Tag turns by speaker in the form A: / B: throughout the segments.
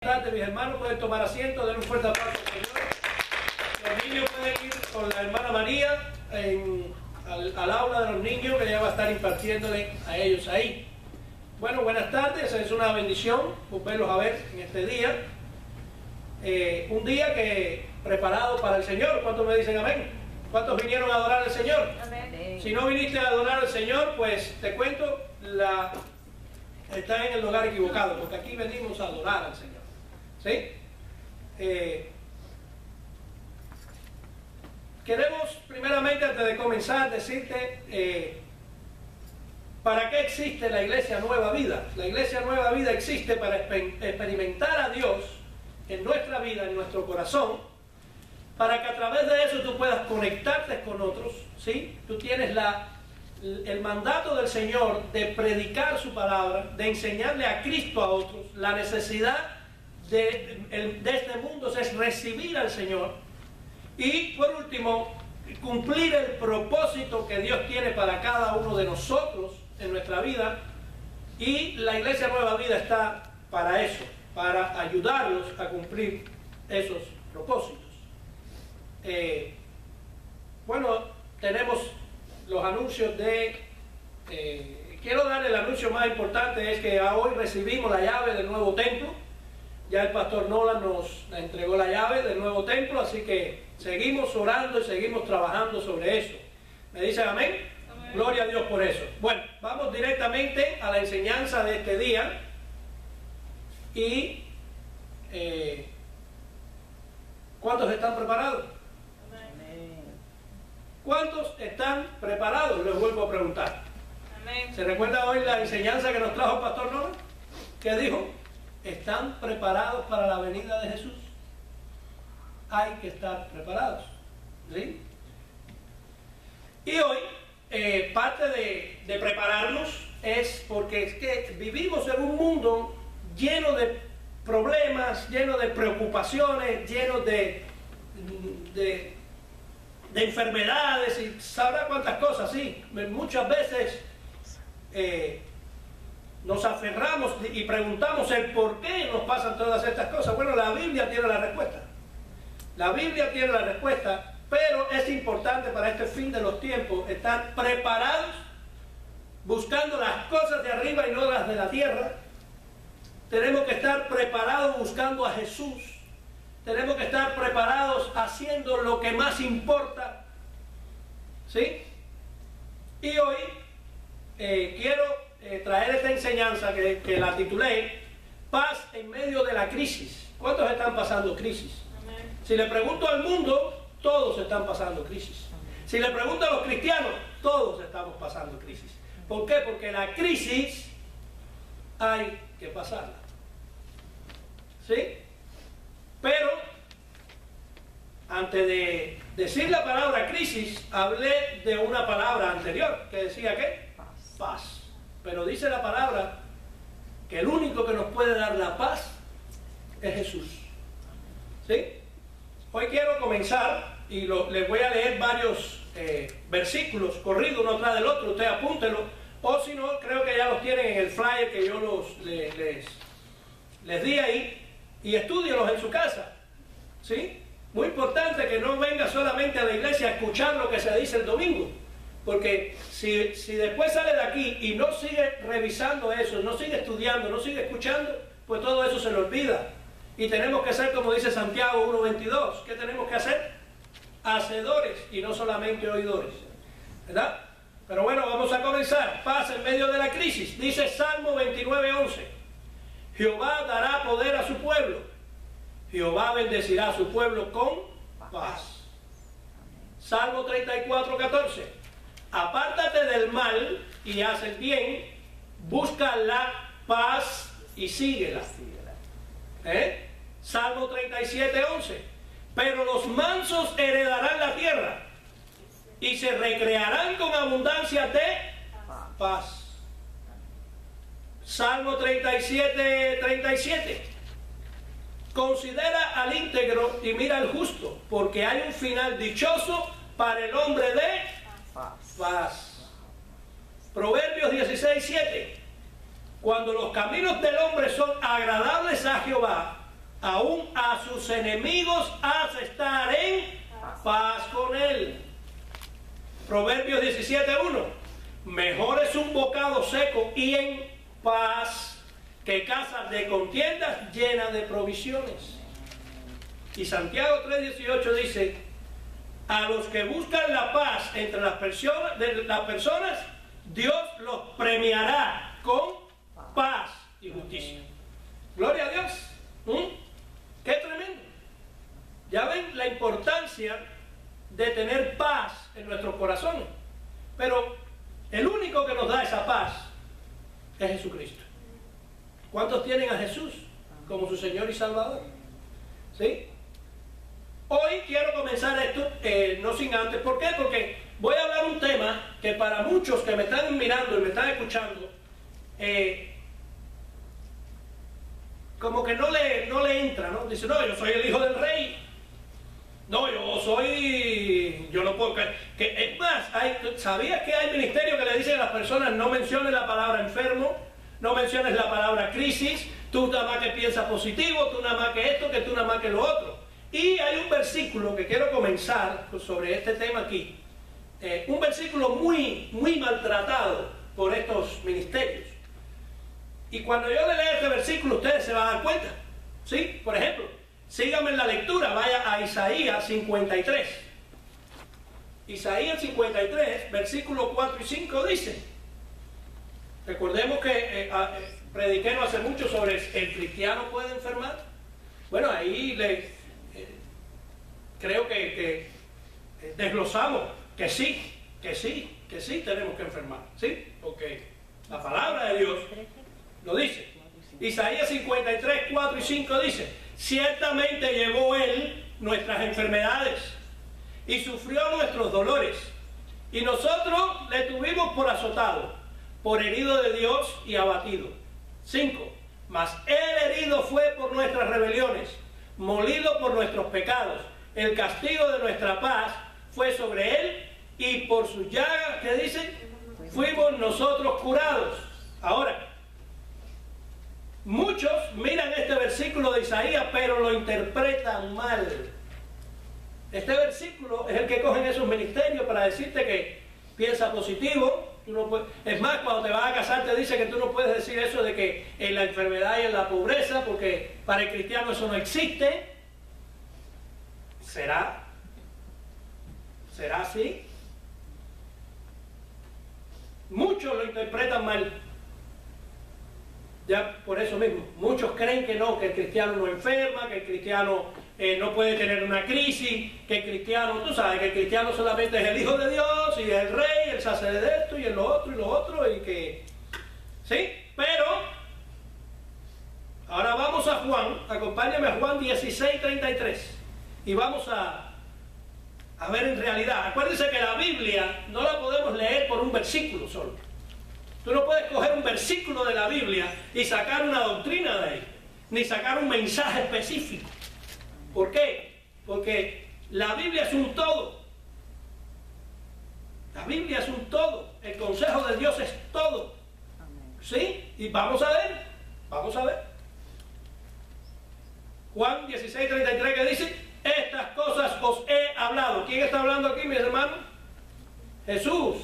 A: Mis hermanos pueden tomar asiento, den un fuerte aplauso al Señor. Los niños pueden ir con la hermana María al aula de los niños, que ella va a estar impartiéndole a ellos ahí. Bueno, buenas tardes, es una bendición volverlos a ver en este día. Un día que preparado para el Señor. ¿Cuántos me dicen amén? ¿Cuántos vinieron a adorar al Señor? Amén. Si no viniste a adorar al Señor, pues te cuento, estás en el lugar equivocado, porque aquí venimos a adorar al Señor. ¿Sí? Queremos primeramente, antes de comenzar, decirte ¿para qué existe la Iglesia Nueva Vida? La Iglesia Nueva Vida existe para experimentar a Dios en nuestra vida, en nuestro corazón, para que a través de eso tú puedas conectarte con otros, ¿sí? Tú tienes el mandato del Señor de predicar su palabra, de enseñarle a Cristo a otros. La necesidad de este mundo es recibir al Señor y, por último, cumplir el propósito que Dios tiene para cada uno de nosotros en nuestra vida. Y la Iglesia Nueva Vida está para eso, para ayudarlos a cumplir esos propósitos. Bueno, tenemos los anuncios de... quiero dar el anuncio más importante, es que hoy recibimos la llave del nuevo templo. Ya el pastor Nolan nos entregó la llave del nuevo templo, así que seguimos orando y seguimos trabajando sobre eso. ¿Me dicen amén? Amén. Gloria a Dios por eso. Bueno, vamos directamente a la enseñanza de este día. Y ¿cuántos están preparados? Amén. ¿Cuántos están preparados? Les vuelvo a preguntar. Amén. ¿Se recuerda hoy la enseñanza que nos trajo el pastor Nolan? ¿Qué dijo? ¿Están preparados para la venida de Jesús? Hay que estar preparados, ¿sí? Y hoy, parte de prepararnos es porque es que vivimos en un mundo lleno de problemas, lleno de preocupaciones, lleno de enfermedades y sabrá cuántas cosas, sí. Muchas veces nos aferramos y preguntamos el por qué nos pasan todas estas cosas. Bueno, la Biblia tiene la respuesta. La Biblia tiene la respuesta, pero es importante para este fin de los tiempos estar preparados, buscando las cosas de arriba y no las de la tierra. Tenemos que estar preparados buscando a Jesús. Tenemos que estar preparados haciendo lo que más importa. ¿Sí? Y hoy quiero traer esta enseñanza que la titulé Paz en medio de la crisis. ¿Cuántos están pasando crisis? Amén. Si le pregunto al mundo, todos están pasando crisis. Amén. Si le pregunto a los cristianos, todos estamos pasando crisis. ¿Por qué? Porque la crisis hay que pasarla. ¿Sí? Pero antes de decir la palabra crisis, hablé de una palabra anterior que decía ¿qué? Paz. Pero dice la palabra que el único que nos puede dar la paz es Jesús. ¿Sí? Hoy quiero comenzar y les voy a leer varios versículos corridos uno tras del otro. Usted apúntelo, o si no, creo que ya los tienen en el flyer que yo les di ahí, y estúdielos en su casa. ¿Sí? Muy importante que no venga solamente a la iglesia a escuchar lo que se dice el domingo. Porque si después sale de aquí y no sigue revisando eso, no sigue estudiando, no sigue escuchando, pues todo eso se le olvida. Y tenemos que ser, como dice Santiago 1:22, ¿qué tenemos que hacer? Hacedores y no solamente oidores. ¿Verdad? Pero bueno, vamos a comenzar. Paz en medio de la crisis. Dice Salmo 29:11. Jehová dará poder a su pueblo. Jehová bendecirá a su pueblo con paz. Salmo 34:14. Apártate del mal y haz el bien, busca la paz y síguela. Salmo 37:11. Pero los mansos heredarán la tierra y se recrearán con abundancia de paz. Salmo 37:37. Considera al íntegro y mira al justo, porque hay un final dichoso para el hombre de paz. Proverbios 16:7. Cuando los caminos del hombre son agradables a Jehová, aún a sus enemigos hace estar en paz con él. Proverbios 17:1. Mejor es un bocado seco y en paz que casas de contiendas llenas de provisiones. Y Santiago 3:18 dice: a los que buscan la paz entre las personas, Dios los premiará con paz y justicia. Gloria a Dios. ¡Qué tremendo! Ya ven la importancia de tener paz en nuestros corazones. Pero el único que nos da esa paz es Jesucristo. ¿Cuántos tienen a Jesús como su Señor y Salvador? ¿Sí? Hoy quiero comenzar esto, no sin antes. ¿Por qué? Porque voy a hablar un tema que para muchos que me están mirando y me están escuchando, como que no le entra, ¿no? Dice, no, yo soy el hijo del rey. No, yo no puedo creer. Es más, ¿sabías que hay ministerios que le dicen a las personas: no menciones la palabra enfermo, no menciones la palabra crisis, tú nada más que piensas positivo, tú nada más que esto, que tú nada más que lo otro? Y hay un versículo que quiero comenzar sobre este tema aquí, un versículo muy maltratado por estos ministerios. Y cuando yo le lea este versículo, ustedes se van a dar cuenta, ¿sí? Por ejemplo, síganme en la lectura, vaya a Isaías 53. Isaías 53, versículos 4 y 5 dice, recordemos que prediqué no hace mucho sobre el cristiano puede enfermar. Bueno, ahí creo que desglosamos que sí tenemos que enfermar, ¿sí? Porque la palabra de Dios lo dice. Isaías 53, 4 y 5 dice: ciertamente llevó él nuestras enfermedades y sufrió nuestros dolores, y nosotros le tuvimos por azotado, por herido de Dios y abatido. 5. Mas él herido fue por nuestras rebeliones, molido por nuestros pecados. El castigo de nuestra paz fue sobre él, y por sus llagas, ¿qué dice? Fuimos nosotros curados. Ahora, muchos miran este versículo de Isaías, pero lo interpretan mal. Este versículo es el que cogen esos ministerios para decirte que piensa positivo. Tú no puedes, es más, cuando te vas a casar te dice que tú no puedes decir eso de que en la enfermedad y en la pobreza, porque para el cristiano eso no existe. ¿Será? ¿Será así? Muchos lo interpretan mal. Ya por eso mismo, muchos creen que no, que el cristiano no enferma, que el cristiano no puede tener una crisis, que el cristiano, tú sabes, que el cristiano solamente es el hijo de Dios y es el rey, el sacerdote de esto y el lo otro y lo otro, y que... ¿Sí? Pero, ahora vamos a Juan, acompáñame a Juan 16:33, y vamos a ver en realidad. Acuérdense que la Biblia no la podemos leer por un versículo solo. Tú no puedes coger un versículo de la Biblia y sacar una doctrina de ahí, ni sacar un mensaje específico. ¿Por qué? Porque la Biblia es un todo. La Biblia es un todo. El consejo de Dios es todo. ¿Sí? Y vamos a ver. Juan 16:33, que dice: estas cosas os he hablado. ¿Quién está hablando aquí, mis hermanos? Jesús.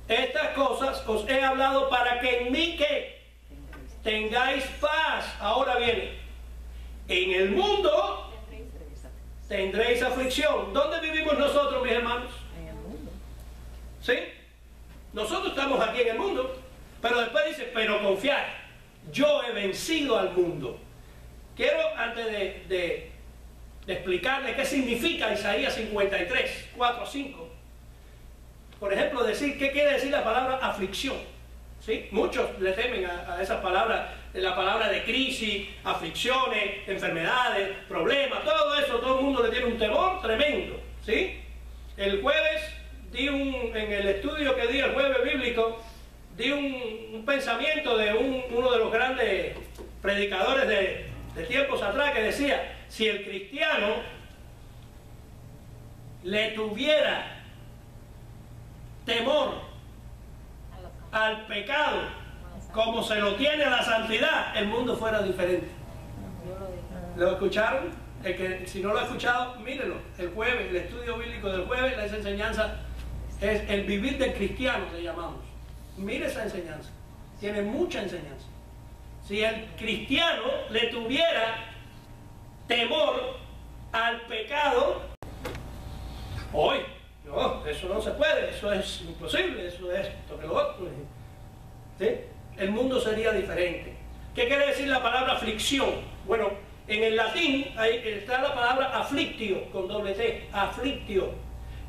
A: Estas cosas os he hablado para que en mí, ¿qué? Tengáis paz. Ahora viene: en el mundo tendréis aflicción. ¿Dónde vivimos nosotros, mis hermanos? En el mundo. ¿Sí? Nosotros estamos aquí en el mundo, pero después dice: pero confiad, yo he vencido al mundo. Quiero, antes de explicarle qué significa Isaías 53, 4, 5, por ejemplo, decir qué quiere decir la palabra aflicción. ¿Sí? Muchos le temen a esa palabra, la palabra de crisis, aflicciones, enfermedades, problemas, todo eso, todo el mundo le tiene un temor tremendo. ¿Sí? El jueves en el estudio que di el jueves bíblico, di un pensamiento de uno de los grandes predicadores de tiempos atrás, que decía: si el cristiano le tuviera temor al pecado como se lo tiene a la santidad, el mundo fuera diferente. ¿Lo escucharon? Si no lo ha escuchado, mírenlo. El jueves, el estudio bíblico del jueves, esa enseñanza es el vivir del cristiano, le llamamos. Mire esa enseñanza. Tiene mucha enseñanza. Si el cristiano le tuviera temor al pecado, hoy, no, eso no se puede, eso es imposible, eso es esto que lo otro. ¿Sí? El mundo sería diferente. ¿Qué quiere decir la palabra aflicción? Bueno, en el latín ahí está la palabra afflictio, con doble T, afflictio,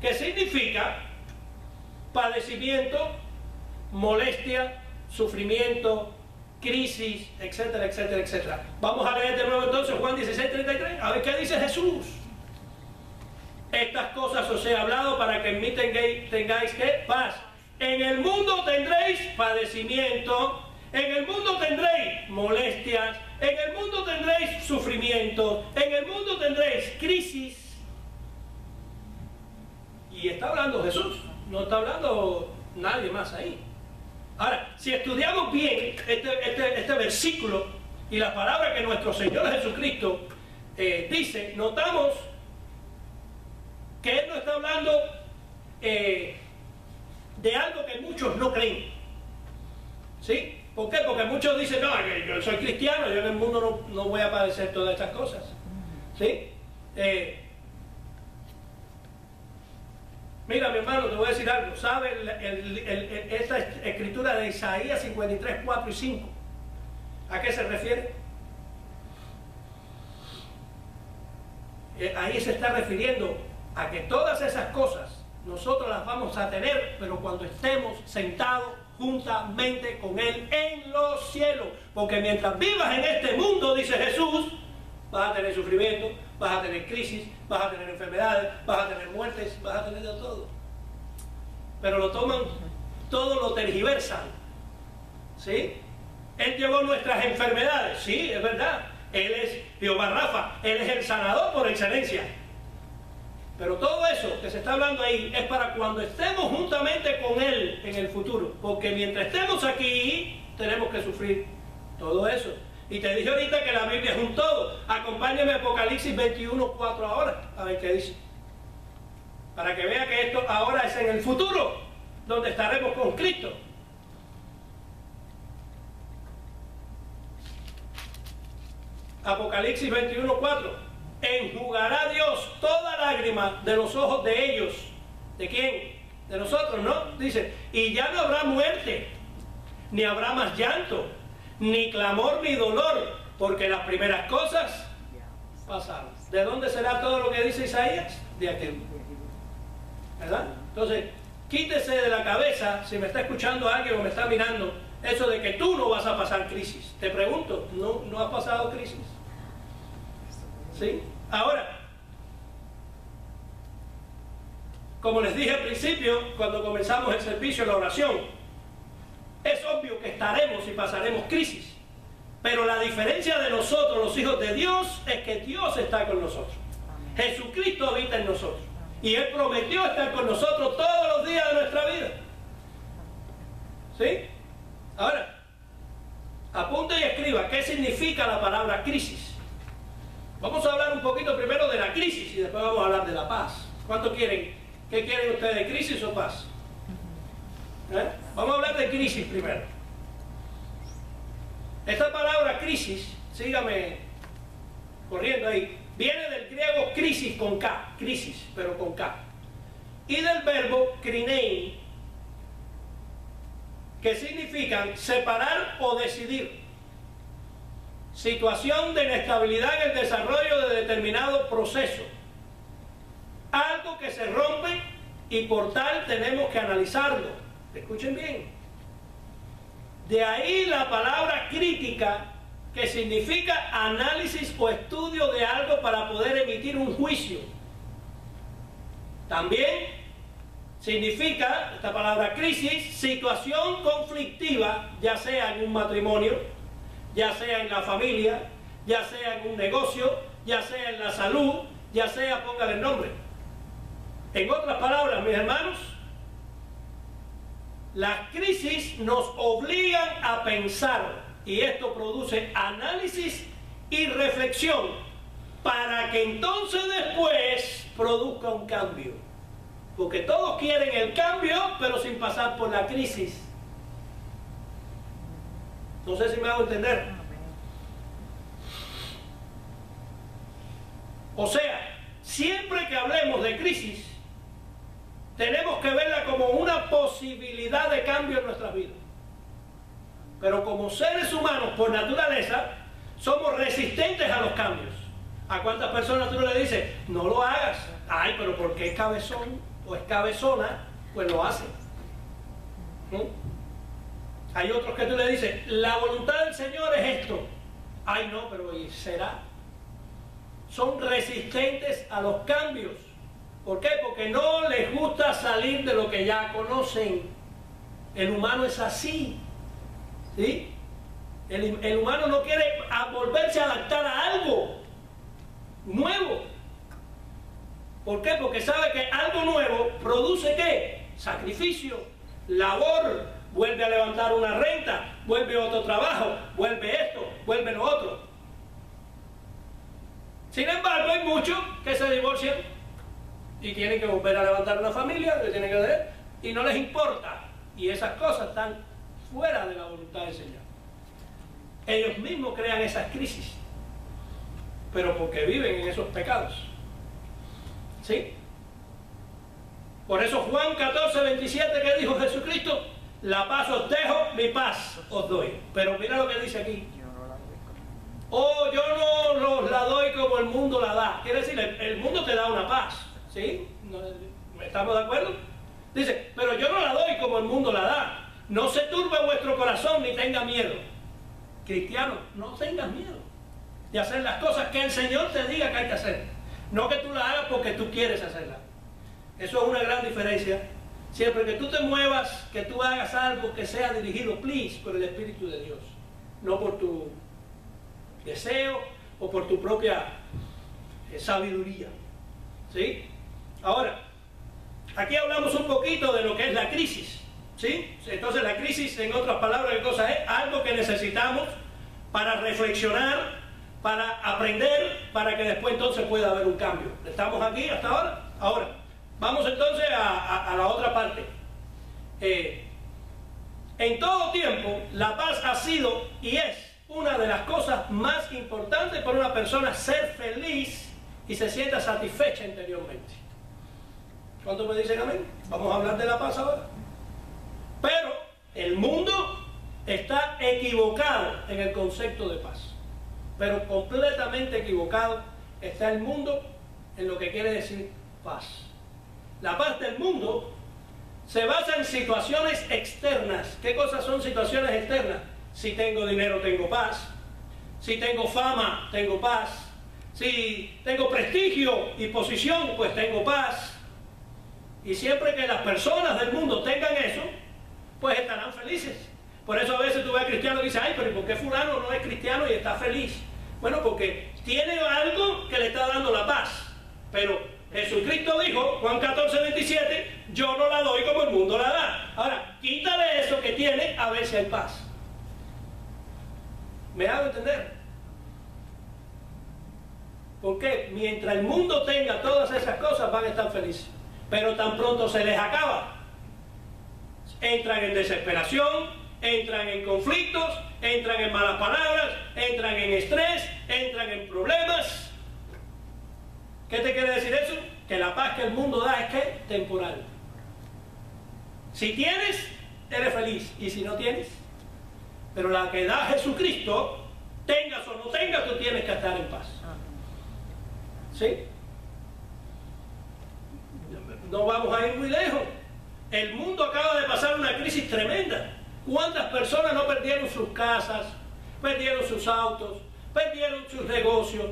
A: que significa padecimiento, molestia, sufrimiento, crisis, etcétera, etcétera, etcétera. Vamos a leer de nuevo entonces Juan 16:33, a ver qué dice Jesús. Estas cosas os he hablado para que en mí tengáis ¿qué? Paz. En el mundo tendréis padecimiento, en el mundo tendréis molestias, en el mundo tendréis sufrimiento, en el mundo tendréis crisis. Y está hablando Jesús, no está hablando nadie más ahí. Ahora, si estudiamos bien este versículo y la palabra que nuestro Señor Jesucristo dice, notamos que Él no está hablando de algo que muchos no creen. ¿Sí? ¿Por qué? Porque muchos dicen, no, yo soy cristiano, yo en el mundo no voy a padecer todas estas cosas. ¿Sí? Mira, mi hermano, te voy a decir algo. ¿Sabes esta escritura de Isaías 53, 4 y 5? ¿A qué se refiere? Ahí se está refiriendo a que todas esas cosas nosotros las vamos a tener, pero cuando estemos sentados juntamente con Él en los cielos. Porque mientras vivas en este mundo, dice Jesús, vas a tener sufrimiento, vas a tener crisis, vas a tener enfermedades, vas a tener muertes, vas a tener de todo. Pero lo toman, todo lo tergiversan. ¿Sí? Él llevó nuestras enfermedades, sí, es verdad. Él es Jehová Rafa, Él es el sanador por excelencia. Pero todo eso que se está hablando ahí es para cuando estemos juntamente con Él en el futuro. Porque mientras estemos aquí, tenemos que sufrir todo eso. Y te dije ahorita que la Biblia es un todo. Acompáñame a Apocalipsis 21, 4 ahora, a ver qué dice. Para que vea que esto ahora es en el futuro, donde estaremos con Cristo. Apocalipsis 21, 4. Enjugará Dios toda lágrima de los ojos de ellos. ¿De quién? De nosotros, ¿no? Dice, y ya no habrá muerte, ni habrá más llanto, ni clamor ni dolor, porque las primeras cosas pasaron. ¿De dónde será todo lo que dice Isaías? De aquel. ¿Verdad? Entonces, quítese de la cabeza, si me está escuchando alguien o me está mirando, eso de que tú no vas a pasar crisis. Te pregunto, ¿no has pasado crisis? ¿Sí? Ahora, como les dije al principio, cuando comenzamos el servicio, la oración, es obvio que estaremos y pasaremos crisis. Pero la diferencia de nosotros, los hijos de Dios, es que Dios está con nosotros. Amén. Jesucristo habita en nosotros. Y Él prometió estar con nosotros todos los días de nuestra vida. ¿Sí? Ahora, apunte y escriba qué significa la palabra crisis. Vamos a hablar un poquito primero de la crisis y después vamos a hablar de la paz. ¿Cuánto quieren? ¿Qué quieren ustedes? ¿Crisis o paz? Vamos a hablar de crisis primero. Esta palabra crisis, sígame corriendo ahí, viene del griego crisis con K, crisis, pero con K. Y del verbo krinein, que significan separar o decidir. Situación de inestabilidad en el desarrollo de determinado proceso. Algo que se rompe y por tal tenemos que analizarlo. Escuchen bien. De ahí la palabra crítica, que significa análisis o estudio de algo para poder emitir un juicio. También significa, esta palabra crisis, situación conflictiva, ya sea en un matrimonio, ya sea en la familia, ya sea en un negocio, ya sea en la salud, ya sea, póngale el nombre. En otras palabras, mis hermanos, las crisis nos obligan a pensar y esto produce análisis y reflexión para que entonces después produzca un cambio. Porque todos quieren el cambio, pero sin pasar por la crisis. No sé si me hago entender. O sea, siempre que hablemos de crisis, tenemos que verla como una posibilidad de cambio en nuestras vidas. Pero como seres humanos, por naturaleza, somos resistentes a los cambios. ¿A cuántas personas tú le dices, no lo hagas? Ay, pero porque es cabezón o es cabezona, pues lo hace. Hay otros que tú le dices, la voluntad del Señor es esto. Ay, no, pero ¿y será? Son resistentes a los cambios. ¿Por qué? Porque no les gusta salir de lo que ya conocen. El humano es así. ¿Sí? El humano no quiere volverse a adaptar a algo nuevo. ¿Por qué? Porque sabe que algo nuevo produce ¿qué? Sacrificio, labor, vuelve a levantar una renta, vuelve otro trabajo, vuelve esto, vuelve lo otro. Sin embargo, hay muchos que se divorcian y tienen que volver a levantar una familia, que tienen que hacer, y no les importa. Y esas cosas están fuera de la voluntad del Señor. Ellos mismos crean esas crisis, pero porque viven en esos pecados. ¿Sí? Por eso Juan 14, 27, que dijo Jesucristo, la paz os dejo, mi paz os doy. Pero mira lo que dice aquí. Oh, yo no la doy como el mundo la da. Quiere decir, el mundo te da una paz. ¿Sí? ¿Estamos de acuerdo? Dice, pero yo no la doy como el mundo la da. No se turbe vuestro corazón ni tenga miedo. Cristiano, no tengas miedo de hacer las cosas que el Señor te diga que hay que hacer. No que tú las hagas porque tú quieres hacerlas. Eso es una gran diferencia. Siempre que tú te muevas, que tú hagas algo que sea dirigido, please, por el Espíritu de Dios. No por tu deseo o por tu propia sabiduría. ¿Sí? Ahora, aquí hablamos un poquito de lo que es la crisis. ¿Sí? Entonces la crisis, en otras palabras, ¿qué cosa es? Algo que necesitamos para reflexionar, para aprender, para que después entonces pueda haber un cambio. ¿Estamos aquí hasta ahora? Ahora, vamos entonces a la otra parte. En todo tiempo, la paz ha sido y es una de las cosas más importantes para una persona ser feliz y se sienta satisfecha interiormente. ¿Cuántos me dicen amén? Vamos a hablar de la paz ahora. Pero el mundo está equivocado en el concepto de paz. Pero completamente equivocado está el mundo en lo que quiere decir paz. La paz del mundo se basa en situaciones externas. ¿Qué cosas son situaciones externas? Si tengo dinero, tengo paz. Si tengo fama, tengo paz. Si tengo prestigio y posición, pues tengo paz. Y siempre que las personas del mundo tengan eso, pues estarán felices. Por eso a veces tú ves a cristianos y dices, ay, pero ¿por qué fulano no es cristiano y está feliz? Bueno, porque tiene algo que le está dando la paz. Pero Jesucristo dijo, Juan 14, 27, yo no la doy como el mundo la da. Ahora, quítale eso que tiene a ver si hay paz. ¿Me hago entender? Porque mientras el mundo tenga todas esas cosas van a estar felices. Pero tan pronto se les acaba, entran en desesperación, entran en conflictos, entran en malas palabras, entran en estrés, entran en problemas. ¿Qué te quiere decir eso? Que la paz que el mundo da es ¿qué? Temporal. Si tienes, eres feliz, y si no tienes, pero la que da Jesucristo, tengas o no tengas, tú tienes que estar en paz. ¿Sí? No vamos a ir muy lejos. El mundo acaba de pasar una crisis tremenda. ¿Cuántas personas no perdieron sus casas, perdieron sus autos, perdieron sus negocios?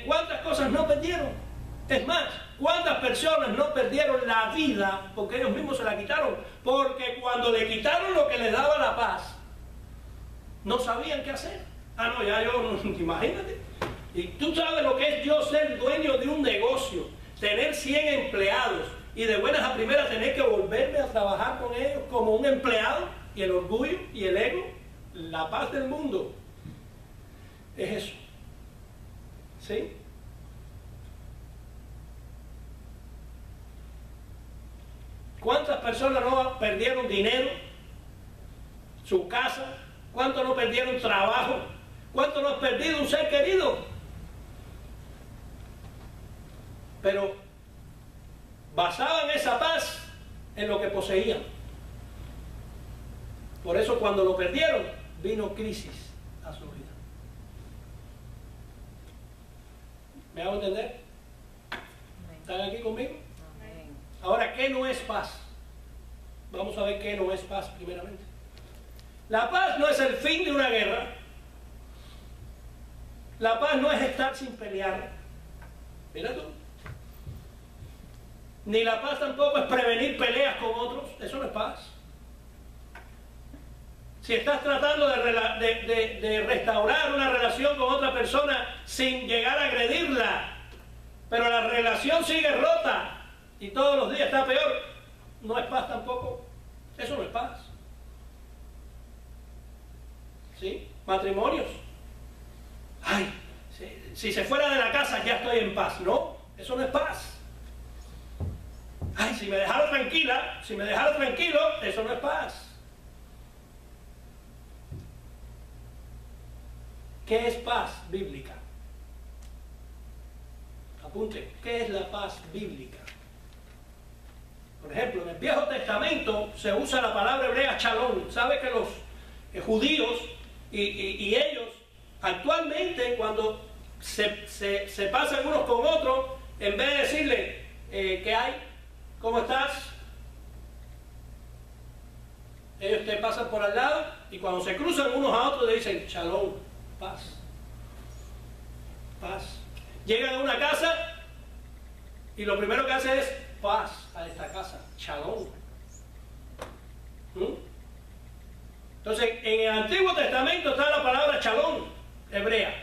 A: ¿Cuántas cosas no perdieron? Es más, ¿cuántas personas no perdieron la vida porque ellos mismos se la quitaron? Porque cuando le quitaron lo que les daba la paz, no sabían qué hacer. Ah, no, ya yo, imagínate. Y tú sabes lo que es yo ser dueño de un negocio, tener 100 empleados y de buenas a primeras tener que volverme a trabajar con ellos como un empleado, y el orgullo y el ego. La paz del mundo es eso. ¿Sí? ¿Cuántas personas no perdieron dinero, su casa? ¿Cuántos no perdieron trabajo? ¿Cuántos no han perdido un ser querido? Pero basaban esa paz en lo que poseían. Por eso cuando lo perdieron, vino crisis a su vida. ¿Me hago entender? ¿Están aquí conmigo? Ahora, ¿qué no es paz? Vamos a ver qué no es paz primeramente. La paz no es el fin de una guerra. La paz no es estar sin pelear. Mira tú. Ni la paz tampoco es prevenir peleas con otros. Eso no es paz. Si estás tratando de restaurar una relación con otra persona sin llegar a agredirla, pero la relación sigue rota y todos los días está peor, no es paz tampoco. Eso no es paz. ¿Sí? Matrimonios. Ay, si se fuera de la casa ya estoy en paz. No, eso no es paz. Ay, si me dejara tranquila, si me dejara tranquilo, eso no es paz. ¿Qué es paz bíblica? Apunte, ¿qué es la paz bíblica? Por ejemplo, en el Viejo Testamento se usa la palabra hebrea shalom. ¿Sabe que los judíos y ellos actualmente cuando se pasan unos con otros, en vez de decirle ¿qué hay? ¿Cómo estás? Ellos te pasan por al lado y cuando se cruzan unos a otros le dicen shalom, paz, paz. Llegan a una casa y lo primero que hacen es paz a esta casa, shalom. Entonces, en el Antiguo Testamento está la palabra shalom, hebrea,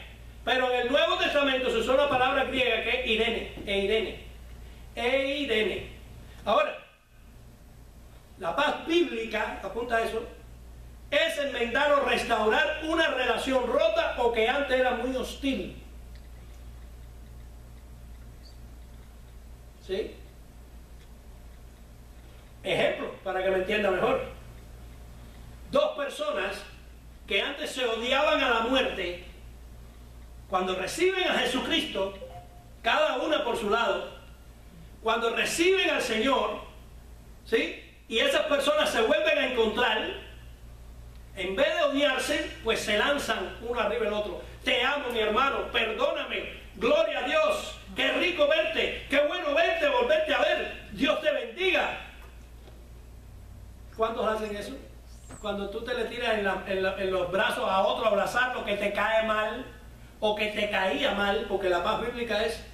A: pero en el Nuevo Testamento se usó la palabra griega que es Irene, Eirene. Ahora, la paz bíblica, apunta a eso, es enmendar o restaurar una relación rota o que antes era muy hostil. ¿Sí? Ejemplo, para que me entienda mejor. Dos personas que antes se odiaban a la muerte, cuando reciben a Jesucristo, cada una por su lado, cuando reciben al Señor, ¿sí? Y esas personas se vuelven a encontrar, en vez de odiarse, pues se lanzan uno arriba del otro. Te amo, mi hermano, perdóname, gloria a Dios, qué rico verte, qué bueno verte, volverte a ver, Dios te bendiga. ¿Cuántos hacen eso? Cuando tú te le tiras en los brazos a otro a abrazarlo que te cae mal o que te caía mal, porque la paz bíblica es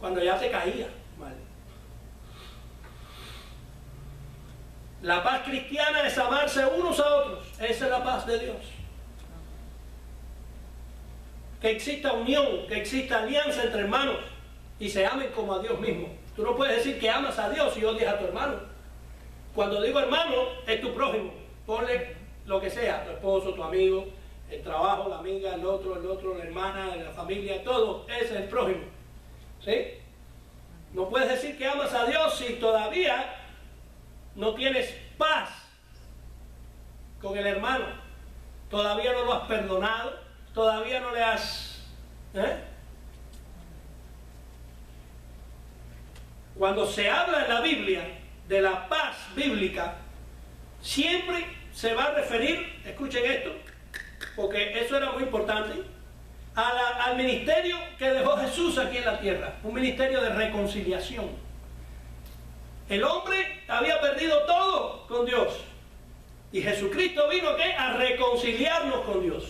A: cuando ya te caía mal. La paz cristiana es amarse unos a otros. Esa es la paz de Dios. Que exista unión, que exista alianza entre hermanos y se amen como a Dios mismo. Tú no puedes decir que amas a Dios y odias a tu hermano. Cuando digo hermano, es tu prójimo. Ponle lo que sea, tu esposo, tu amigo, el trabajo, la amiga, el otro, la hermana, la familia, todo. Ese es el prójimo. ¿Sí? No puedes decir que amas a Dios si todavía no tienes paz con el hermano, todavía no lo has perdonado, todavía no le has... Cuando se habla en la Biblia de la paz bíblica, siempre se va a referir, escuchen esto, porque eso era muy importante, al ministerio que dejó Jesús aquí en la tierra, un ministerio de reconciliación. El hombre había perdido todo con Dios. Y Jesucristo vino ¿qué? A reconciliarnos con Dios.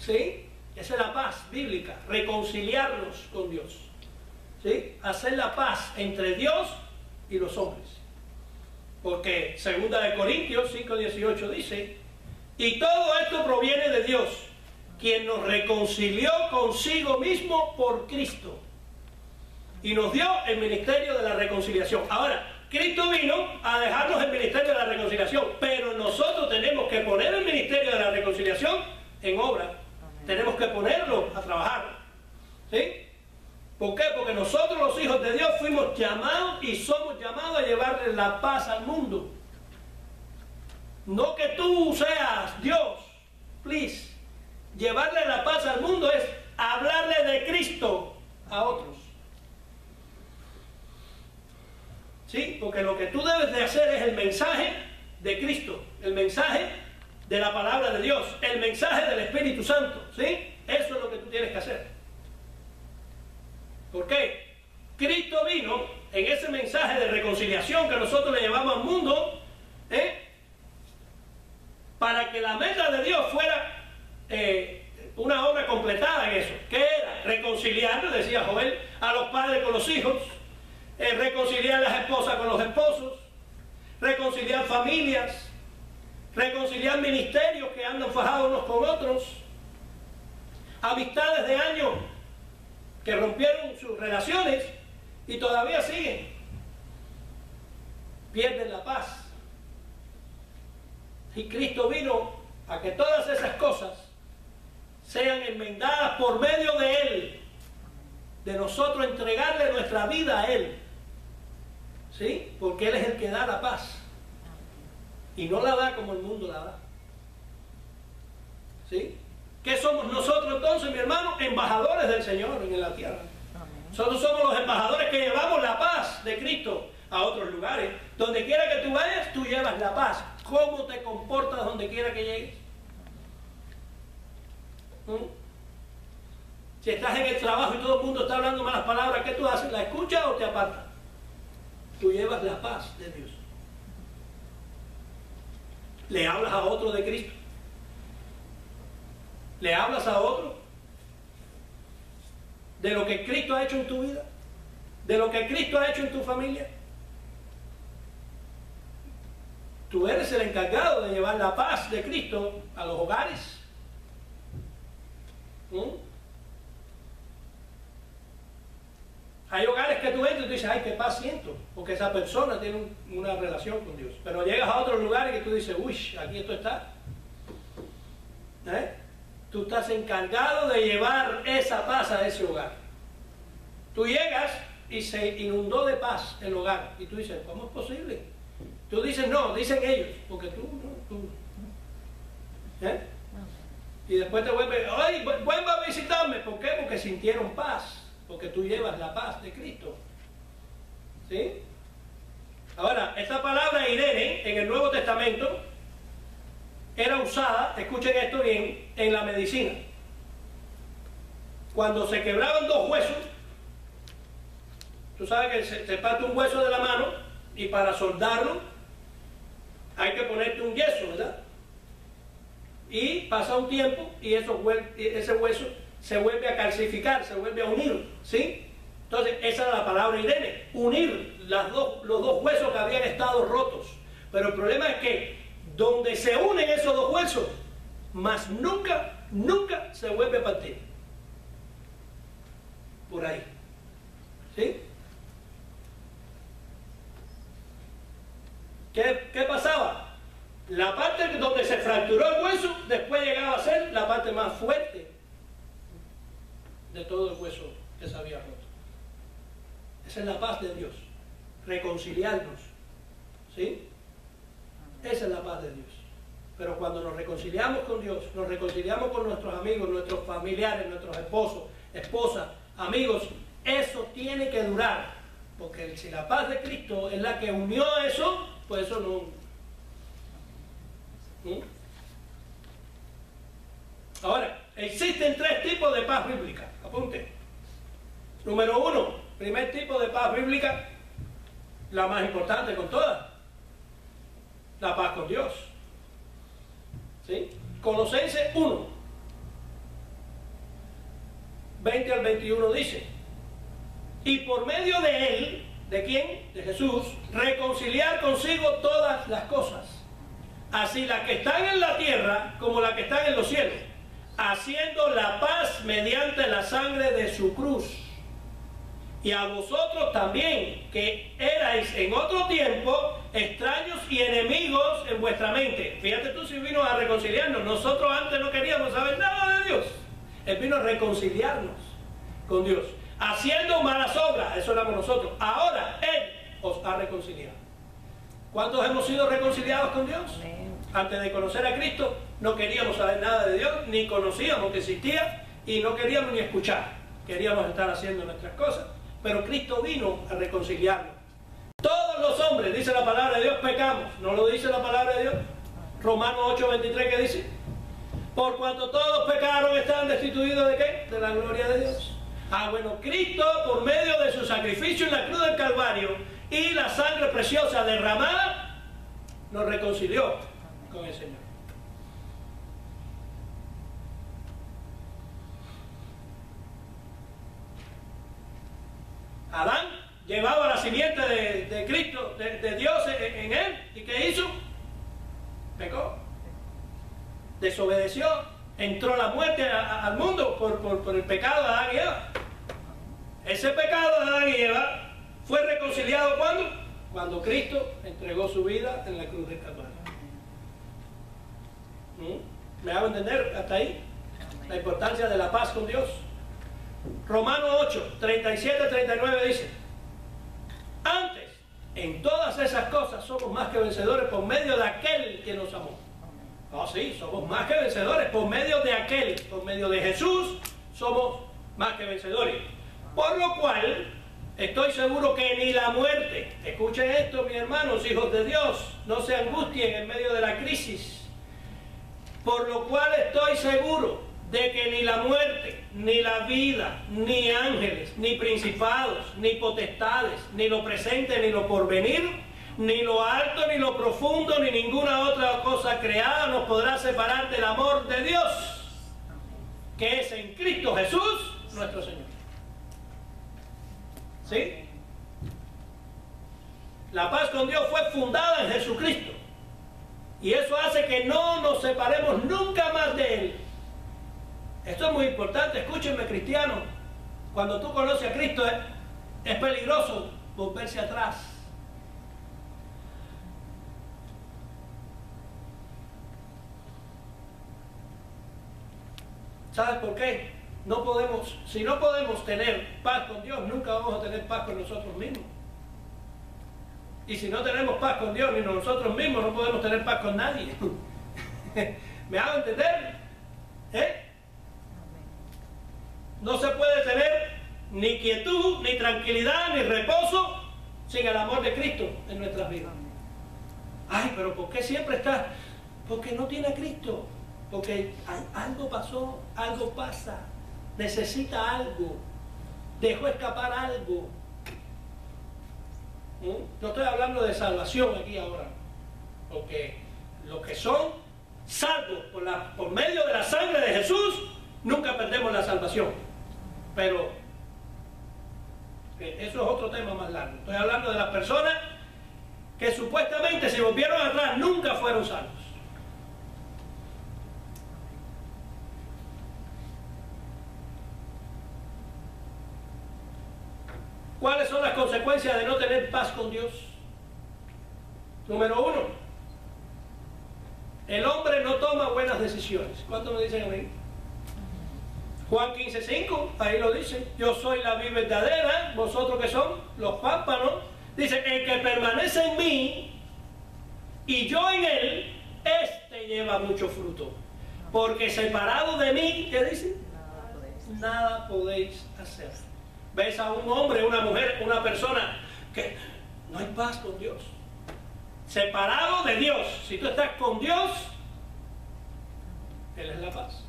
A: ¿Sí? Esa es la paz bíblica. Reconciliarnos con Dios. ¿Sí? Hacer la paz entre Dios y los hombres. Porque 2 Corintios 5:18 dice: y todo esto proviene de Dios, quien nos reconcilió consigo mismo por Cristo. Y nos dio el ministerio de la reconciliación. Ahora, Cristo vino a dejarnos el ministerio de la reconciliación, pero nosotros tenemos que poner el ministerio de la reconciliación en obra. Tenemos que ponerlo a trabajar. ¿Sí? ¿Por qué? Porque nosotros los hijos de Dios fuimos llamados y somos llamados a llevarle la paz al mundo. No que tú seas Dios, please. Llevarle la paz al mundo es hablarle de Cristo a otros. ¿Sí? Porque lo que tú debes de hacer es el mensaje de Cristo, el mensaje de la palabra de Dios, el mensaje del Espíritu Santo. ¿Sí? Eso es lo que tú tienes que hacer. ¿Por qué? Cristo vino en ese mensaje de reconciliación que nosotros le llevamos al mundo, para que la meta de Dios fuera una obra completada en eso. ¿Qué era? Reconciliar, decía Joel, a los padres con los hijos, reconciliar las esposas con los esposos, reconciliar familias, reconciliar ministerios que andan fajados unos con otros, amistades de años que rompieron sus relaciones y todavía siguen, pierden la paz. Y Cristo vino a que todas esas cosas sean enmendadas por medio de Él, de nosotros entregarle nuestra vida a Él, ¿sí? Porque Él es el que da la paz y no la da como el mundo la da, ¿sí? ¿Qué somos nosotros entonces, mi hermano? Embajadores del Señor en la tierra. Nosotros somos los embajadores que llevamos la paz de Cristo a otros lugares. Donde quiera que tú vayas, tú llevas la paz. ¿Cómo te comportas donde quiera que llegues? Si estás en el trabajo y todo el mundo está hablando malas palabras, ¿qué tú haces? ¿La escuchas o te apartas? Tú llevas la paz de Dios. ¿Le hablas a otro de Cristo? ¿Le hablas a otro de lo que Cristo ha hecho en tu vida? ¿De lo que Cristo ha hecho en tu familia? Tú eres el encargado de llevar la paz de Cristo a los hogares. Hay hogares que tú entras y tú dices, ay, qué paz siento, porque esa persona tiene una relación con Dios. Pero llegas a otros lugares y tú dices, uy, aquí esto está. Tú estás encargado de llevar esa paz a ese hogar. Tú llegas y se inundó de paz el hogar. Y tú dices, ¿cómo es posible? Tú dices, no, dicen ellos, porque tú. Y después te vuelves, ay, vuelva a visitarme. ¿Por qué? Porque sintieron paz. Porque tú llevas la paz de Cristo. ¿Sí? Ahora, esta palabra Irene en el Nuevo Testamento era usada, escuchen esto bien, en la medicina. Cuando se quebraban dos huesos, tú sabes que se parte un hueso de la mano y para soldarlo hay que ponerte un yeso, ¿verdad? Y pasa un tiempo y ese hueso se vuelve a calcificar, se vuelve a unir, ¿sí? Entonces, esa era la palabra Irene, unir los dos huesos que habían estado rotos. Pero el problema es que donde se unen esos dos huesos, más nunca se vuelve a partir. Por ahí. ¿Sí? ¿Qué pasaba? La parte donde se fracturó el hueso, después llegaba a ser la parte más fuerte de todo el hueso que se había roto. Esa es la paz de Dios. Reconciliarnos. ¿Sí? Esa es la paz de Dios. Pero cuando nos reconciliamos con Dios, nos reconciliamos con nuestros amigos, nuestros familiares, nuestros esposos, esposas, amigos, eso tiene que durar. Porque si la paz de Cristo es la que unió eso, pues eso no. Ahora, existen tres tipos de paz bíblica. Apunte. Número uno, primer tipo de paz bíblica, la más importante con todas. La paz con Dios. ¿Sí? Colosenses 1, 20 al 21 dice: y por medio de Él, ¿de quién? De Jesús, reconciliar consigo todas las cosas, así las que están en la tierra como las que están en los cielos, haciendo la paz mediante la sangre de su cruz. Y a vosotros también, que erais en otro tiempo extraños y enemigos en vuestra mente. Fíjate tú si vino a reconciliarnos. Nosotros antes no queríamos saber nada de Dios. Él vino a reconciliarnos con Dios. haciendo malas obras, eso éramos nosotros. Ahora Él os ha reconciliado. ¿Cuántos hemos sido reconciliados con Dios? Antes de conocer a Cristo no queríamos saber nada de Dios, ni conocíamos que existía y no queríamos ni escuchar. Queríamos estar haciendo nuestras cosas, pero Cristo vino a reconciliarnos. Todos los hombres, dice la palabra de Dios, pecamos. ¿No lo dice la palabra de Dios? Romanos 8:23, ¿qué dice? Por cuanto todos pecaron, están destituidos ¿de qué? De la gloria de Dios. Ah, bueno, Cristo, por medio de su sacrificio en la cruz del Calvario y la sangre preciosa derramada, nos reconcilió con el Señor. Adán llevaba la simiente de Cristo, de Dios en él. ¿Y qué hizo? Pecó. Desobedeció. Entró la muerte al mundo por el pecado de Adán y Eva. Ese pecado de Adán y Eva fue reconciliado ¿cuándo? Cuando Cristo entregó su vida en la cruz del Calvario. ¿Me hago entender hasta ahí? La importancia de la paz con Dios. Romanos 8, 37-39 dice: antes, en todas esas cosas somos más que vencedores por medio de aquel que nos amó. Oh, sí, somos más que vencedores por medio de aquel, por medio de Jesús, somos más que vencedores. Por lo cual, estoy seguro que ni la muerte, escuchen esto, mis hermanos, hijos de Dios, no se angustien en medio de la crisis. Por lo cual estoy seguro de que ni la muerte, ni la vida, ni ángeles, ni principados, ni potestades, ni lo presente, ni lo porvenir, ni lo alto, ni lo profundo, ni ninguna otra cosa creada nos podrá separar del amor de Dios, que es en Cristo Jesús, nuestro Señor. ¿Sí? La paz con Dios fue fundada en Jesucristo. Y eso hace que no nos separemos nunca más de Él. Esto es muy importante, escúchenme, cristianos. Cuando tú conoces a Cristo es peligroso volverse atrás. ¿Sabes por qué? No podemos, si no podemos tener paz con Dios, nunca vamos a tener paz con nosotros mismos. Y si no tenemos paz con Dios ni nosotros mismos, no podemos tener paz con nadie. ¿Me hago entender? No se puede tener ni quietud, ni tranquilidad, ni reposo sin el amor de Cristo en nuestras vidas. Ay, pero ¿por qué siempre está? Porque no tiene a Cristo. Porque algo pasó, algo pasa. Necesita algo. Dejó escapar algo. No estoy hablando de salvación aquí ahora. Porque los que son salvos por medio de la sangre de Jesús, nunca perdemos la salvación. Pero eso es otro tema más largo. Estoy hablando de las personas que supuestamente si volvieron atrás nunca fueron salvos. ¿Cuáles son las consecuencias de no tener paz con Dios? Número 1, el hombre no toma buenas decisiones. ¿Cuántos me dicen a mí? Juan 15:5, ahí lo dice: yo soy la vid verdadera, vosotros que son los pámpanos. Dice: el que permanece en mí y yo en él, este lleva mucho fruto, porque separado de mí, ¿qué dice? Nada podéis hacer. Ves a un hombre, una mujer, una persona que no hay paz con Dios, separado de Dios. Si tú estás con Dios, Él es la paz.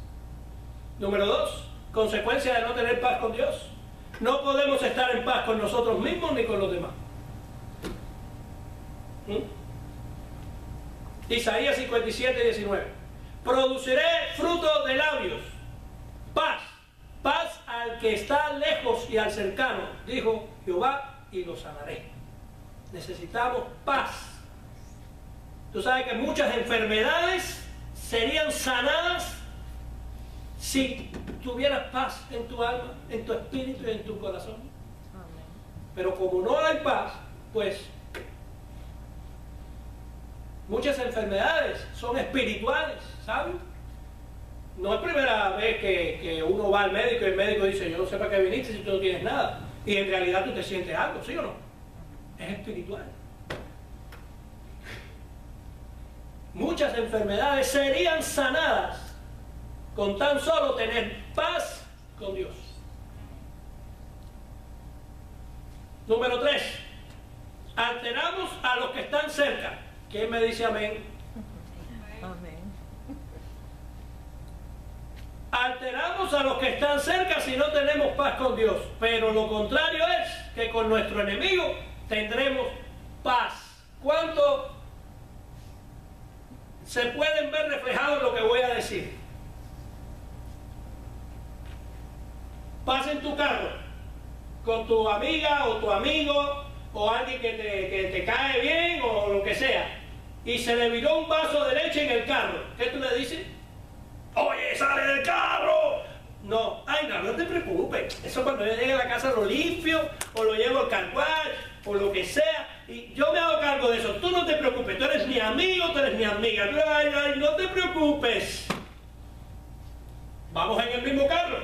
A: Número 2, consecuencia de no tener paz con Dios: no podemos estar en paz con nosotros mismos ni con los demás. Isaías 57:19: produciré fruto de labios, paz, paz al que está lejos y al cercano, dijo Jehová, y lo sanaré. Necesitamos paz. Tú sabes que muchas enfermedades serían sanadas si tuvieras paz en tu alma, en tu espíritu y en tu corazón. Pero como no hay paz, pues muchas enfermedades son espirituales, ¿saben? No es primera vez que uno va al médico y el médico dice, yo no sé para qué viniste si tú no tienes nada. Y en realidad tú te sientes algo, ¿sí o no? Es espiritual. Muchas enfermedades serían sanadas con tan solo tener paz con Dios. Número 3. Alteramos a los que están cerca. ¿Quién me dice amén?
B: Amén.
A: Alteramos a los que están cerca si no tenemos paz con Dios. Pero lo contrario es que con nuestro enemigo tendremos paz. ¿Cuánto se pueden ver reflejados en lo que voy a decir? Paz en tu carro, con tu amiga o tu amigo o alguien que te cae bien o lo que sea, y se le viró un vaso de leche en el carro. ¿Qué tú le dices? ¡Oye, sale del carro! No, ay, no te preocupes. Eso cuando yo llegue a la casa lo limpio, o lo llevo al cargual, o lo que sea, y yo me hago cargo de eso. Tú no te preocupes, tú eres mi amigo, tú eres mi amiga. Ay, no te preocupes. Vamos en el mismo carro,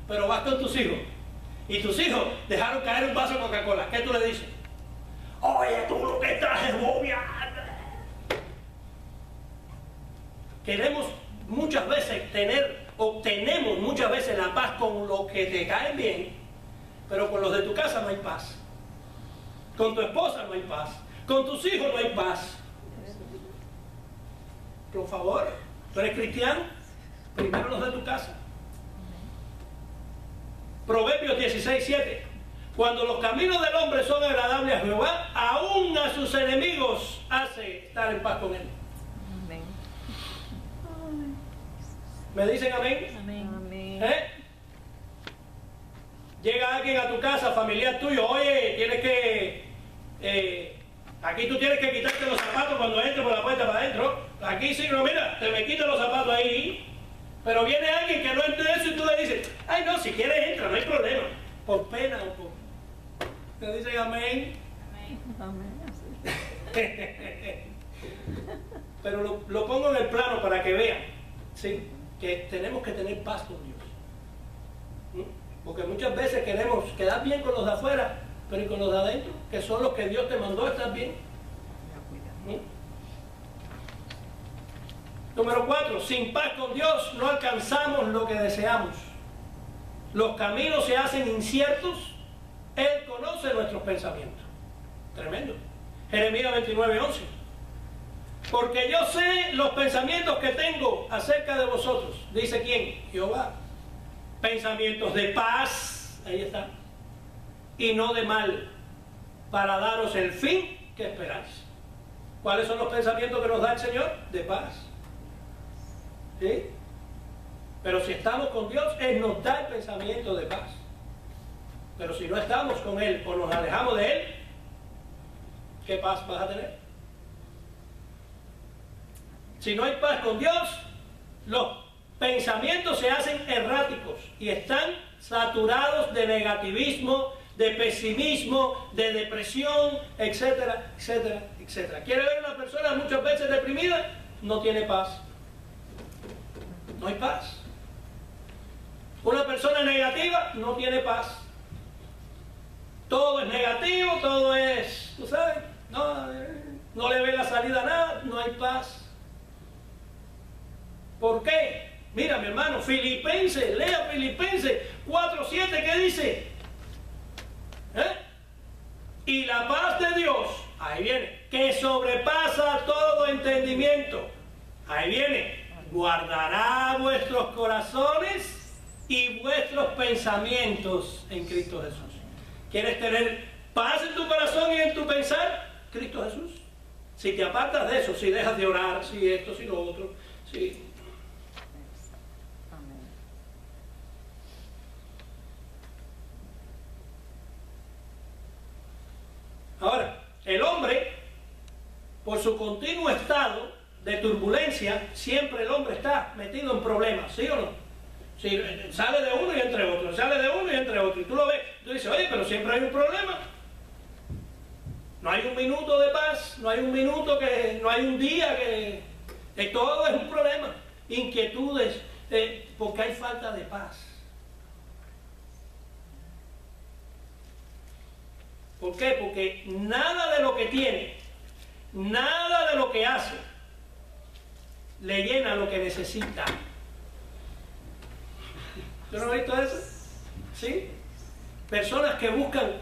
A: pero vas con tus hijos. Y tus hijos dejaron caer un vaso de Coca-Cola. ¿Qué tú le dices? Oye, tú lo que traes es bobia. Queremos muchas veces obtenemos muchas veces la paz con los que te caen bien, pero con los de tu casa no hay paz. Con tu esposa no hay paz. Con tus hijos no hay paz. Por favor, ¿tú eres cristiano? Primero los de tu casa. Proverbios 16:7. Cuando los caminos del hombre son agradables a Jehová, aún a sus enemigos hace estar en paz con él.
B: Amén.
A: ¿Me dicen amén?
B: Amén.
A: Llega alguien a tu casa, familiar tuyo, oye, tienes que... aquí tú tienes que quitarte los zapatos cuando entres por la puerta para adentro. Aquí sí, no, mira, te me quitas los zapatos ahí. Pero viene alguien que no entiende eso y tú le dices, ay no, si quieres entra, no hay problema. Por pena o por... ¿Te dicen amén?
B: Amén.
A: Pero lo pongo en el plano para que vean, ¿sí? Que tenemos que tener paz con Dios. Porque muchas veces queremos quedar bien con los de afuera, pero ¿y con los de adentro? Que son los que Dios te mandó a estar bien. Número 4, sin paz con Dios no alcanzamos lo que deseamos. Los caminos se hacen inciertos. Él conoce nuestros pensamientos. Tremendo. Jeremías 29:11. Porque yo sé los pensamientos que tengo acerca de vosotros. ¿Dice quién? Jehová. Pensamientos de paz, ahí está, y no de mal, para daros el fin que esperáis. ¿Cuáles son los pensamientos que nos da el Señor? De paz. ¿Sí? Pero si estamos con Dios, Él nos da el pensamiento de paz. Pero si no estamos con Él o nos alejamos de Él, ¿qué paz vas a tener? Si no hay paz con Dios, los pensamientos se hacen erráticos y están saturados de negativismo, de pesimismo, de depresión, etcétera, etcétera, etcétera. ¿Quiere ver una persona muchas veces deprimida? No tiene paz. No hay paz. Una persona negativa no tiene paz. Todo es negativo, todo es, tú sabes, no le ve la salida a nada, no hay paz. ¿Por qué? Mira, mi hermano, Filipenses, lea Filipenses 4:7, ¿qué dice? Y la paz de Dios, ahí viene, que sobrepasa todo entendimiento, ahí viene, guardará vuestros corazones y vuestros pensamientos en Cristo Jesús. ¿Quieres tener paz en tu corazón y en tu pensar? Cristo Jesús. Si te apartas de eso, si dejas de orar, si esto, si lo otro, si... Ahora, el hombre, por su continuo estado de turbulencia, siempre el hombre está metido en problemas, ¿sí o no? Si sale de uno y entre otro, sale de uno y entre otro, y tú lo ves, tú dices, oye, pero siempre hay un problema. No hay un minuto de paz, no hay un minuto no hay un día que todo es un problema. Inquietudes, Porque hay falta de paz. ¿Por qué? Porque nada de lo que tiene, nada de lo que hace, le llena lo que necesita. ¿Tú no has visto eso? ¿Sí? Personas que buscan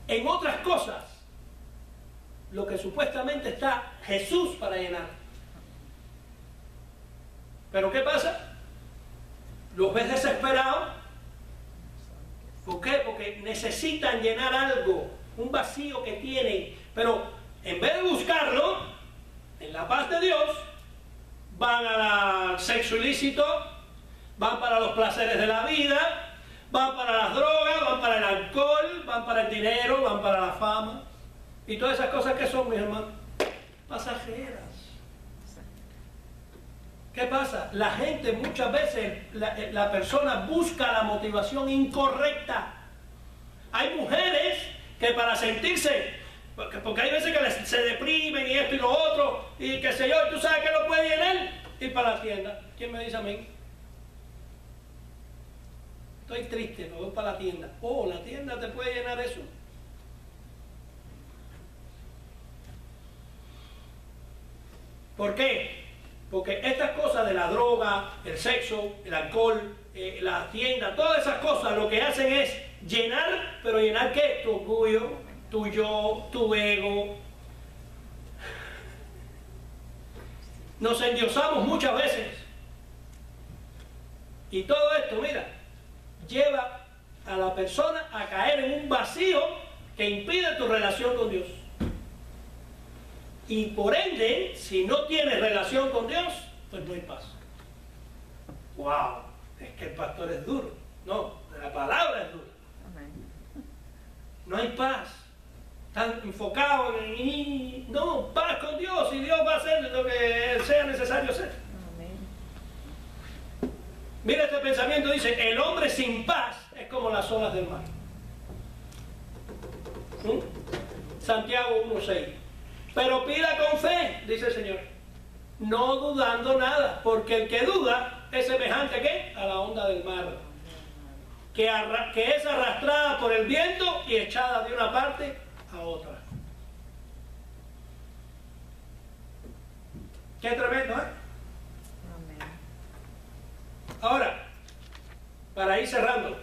A: en otras cosas lo que supuestamente está Jesús para llenar. ¿Pero qué pasa? Los ves desesperados. ¿Por qué? Porque necesitan llenar algo, un vacío que tienen. Pero en vez de buscarlo en la paz de Dios, van al sexo ilícito, van para los placeres de la vida, van para las drogas, van para el alcohol, van para el dinero, van para la fama. Y todas esas cosas que son, mis hermanos, pasajeras. ¿Qué pasa? La gente muchas veces, la persona busca la motivación incorrecta. Hay mujeres que para sentirse, porque hay veces que se deprimen y esto y lo otro, y qué sé yo, y tú sabes que lo puede llenar, ir para la tienda. ¿Quién me dice a mí? Estoy triste, me voy para la tienda. Oh, la tienda te puede llenar eso. ¿Por qué? Porque estas cosas de la droga, el sexo, el alcohol, la tienda, todas esas cosas lo que hacen es llenar, pero llenar ¿qué? Tu orgullo, tu yo, tu ego. Nos endiosamos muchas veces. Y todo esto, mira, lleva a la persona a caer en un vacío que impide tu relación con Dios. Y por ende, si no tienes relación con Dios, pues no hay paz. ¡Wow! Es que el pastor es duro. No, la palabra es dura. No hay paz. Están enfocados en... No, paz con Dios, y Dios va a hacer lo que sea necesario hacer. Mira este pensamiento, dice, el hombre sin paz es como las olas del mar. Santiago 1:6. Pero pida con fe, dice el Señor, no dudando nada, porque el que duda es semejante ¿a qué? A la onda del mar, que es arrastrada por el viento y echada de una parte a otra. Qué tremendo, ¿eh? Ahora, para ir cerrando,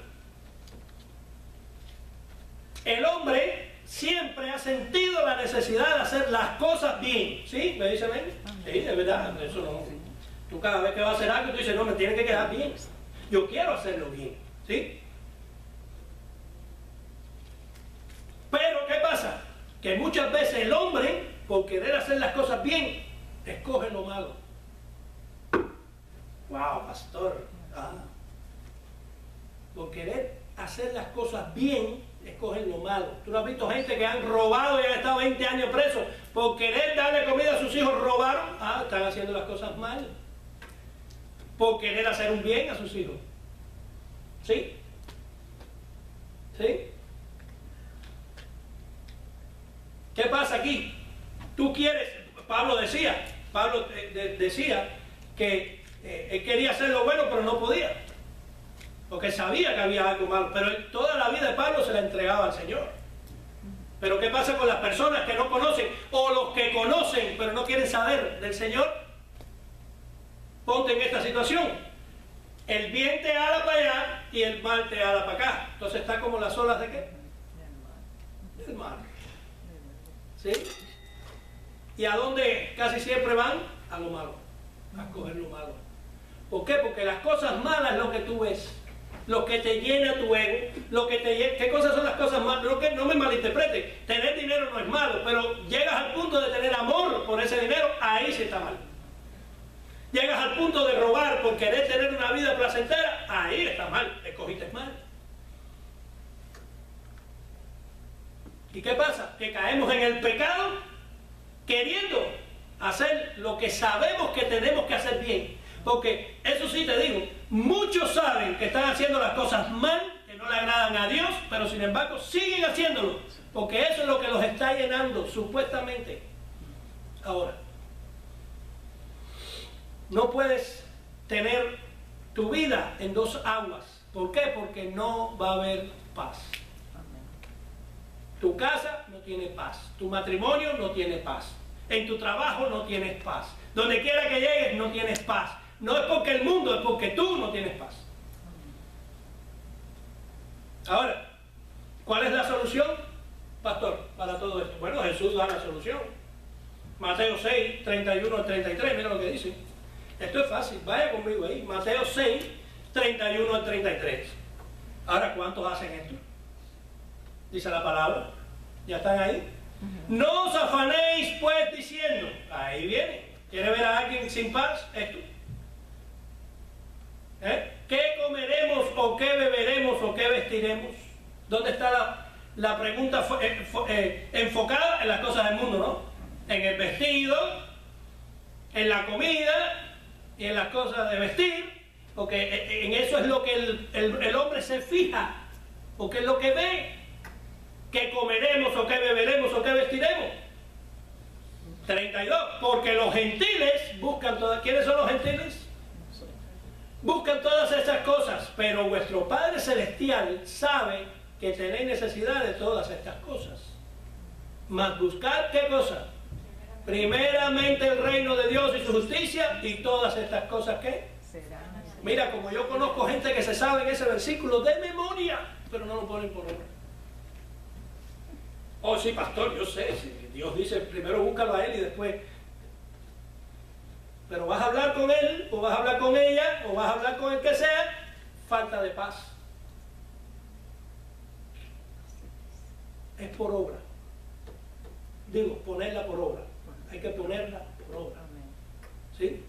A: el hombre siempre ha sentido la necesidad de hacer las cosas bien. ¿Sí? ¿Me dice amén? Sí, de verdad. Eso no. Tú cada vez que vas a hacer algo, tú dices, no, me tiene que quedar bien. Yo quiero hacerlo bien. ¿Sí? Pero, ¿qué pasa? Que muchas veces el hombre, por querer hacer las cosas bien, escoge lo malo. ¡Wow, pastor! Por querer hacer las cosas bien, escogen lo malo. ¿Tú no has visto gente que han robado y han estado 20 años presos? Por querer darle comida a sus hijos, robaron. Están haciendo las cosas mal. Por querer hacer un bien a sus hijos. ¿Sí? ¿Sí? ¿Qué pasa aquí? Tú quieres, Pablo decía que él quería hacer lo bueno, pero no podía. Porque sabía que había algo malo, pero toda la vida de Pablo se la entregaba al Señor. Pero ¿qué pasa con las personas que no conocen, o los que conocen pero no quieren saber del Señor? Ponte en esta situación. El bien te ala para allá y el mal te ala para acá. Entonces está como las olas de ¿qué? Del mar. ¿Sí? ¿Y a dónde casi siempre van? A lo malo. A coger lo malo. ¿Por qué? Porque las cosas malas es lo que tú ves. Lo que te llena tu ego, ¿qué cosas son las cosas malas? No me malinterpreten, tener dinero no es malo, pero llegas al punto de tener amor por ese dinero, ahí sí está mal. Llegas al punto de robar por querer tener una vida placentera, ahí está mal, escogiste mal. ¿Y qué pasa? Que caemos en el pecado queriendo hacer lo que sabemos que tenemos que hacer bien. Porque eso sí te digo, muchos saben que están haciendo las cosas mal, que no le agradan a Dios, pero sin embargo siguen haciéndolo, porque eso es lo que los está llenando, supuestamente. Ahora, no puedes tener tu vida en dos aguas. ¿Por qué? Porque no va a haber paz.
B: Amén.
A: Tu casa no tiene paz. Tu matrimonio no tiene paz. En tu trabajo no tienes paz. Donde quiera que llegues no tienes paz. No es porque el mundo, es porque tú no tienes paz. Ahora, ¿cuál es la solución, pastor, para todo esto? Bueno, Jesús da la solución. Mateo 6, 31 al 33, mira lo que dice. Esto es fácil, vaya conmigo ahí. Mateo 6, 31 al 33. Ahora, ¿cuántos hacen esto? Dice la palabra. ¿Ya están ahí? No os afanéis pues diciendo, ahí viene. ¿Quiere ver a alguien sin paz? Esto. ¿Qué comeremos o qué beberemos o qué vestiremos? ¿Dónde está la pregunta enfocada? En las cosas del mundo, ¿no? En el vestido, en la comida y en las cosas de vestir, porque en eso es lo que el hombre se fija, porque es lo que ve. ¿Qué comeremos o qué beberemos o qué vestiremos? 32. Porque los gentiles buscan todas. ¿Quiénes son los gentiles? Buscan todas esas cosas, pero vuestro Padre Celestial sabe que tenéis necesidad de todas estas cosas. Mas buscad, ¿qué cosa? Primeramente el reino de Dios y su justicia, y todas estas cosas, ¿qué? Mira, como yo conozco gente que se sabe en ese versículo de memoria, pero no lo ponen por obra. Oh, sí, pastor, yo sé, si Dios dice primero búscalo a Él y después. Pero vas a hablar con él, o vas a hablar con ella, o vas a hablar con el que sea, falta de paz. Es por obra. Digo, ponerla por obra. Hay que ponerla por obra. ¿Sí?